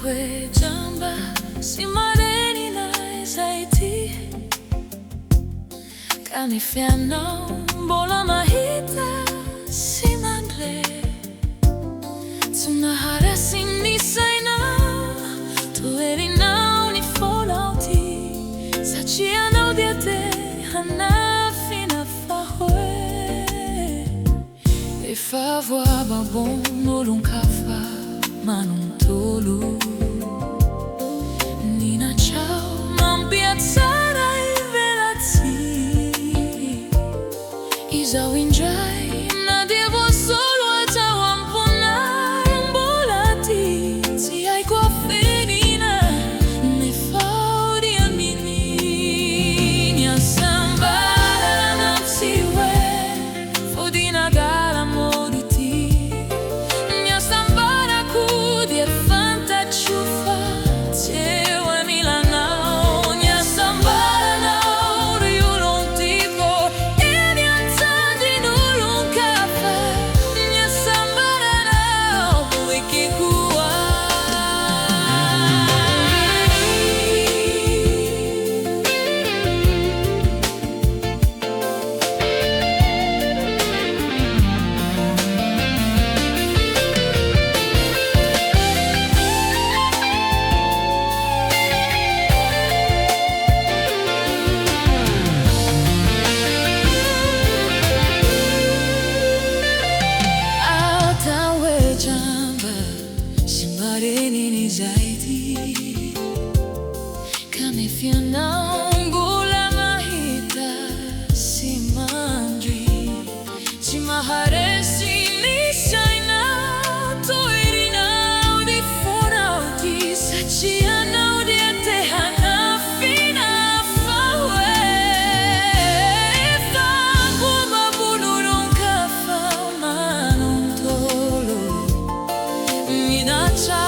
we jamba si mareni na zaiti kanifiano bola mahita si mandre tunahara sinisaina tueri na unifolauti sachiano diate hanafina fahwe e favoi babon nolun kafa manun tolu nina ciao non piazzare velazzi isau injai na devo solo a ciao amponare un bolati si hai qua fenina ne fauri a minini a sambara non si we fodina gala moditi mia sambara cudi e fanta ciuffa cewa milana mia sambara na rio non tipo e nianzandi nulun caffè mia sambara na wiki kuwa Mareni zaidi kami fianangula mahita si mandri si maharesi ni shaina to irina di fonauti sachiana di tehana fina fawe fa kuma bunurun kafa manun tolo minacha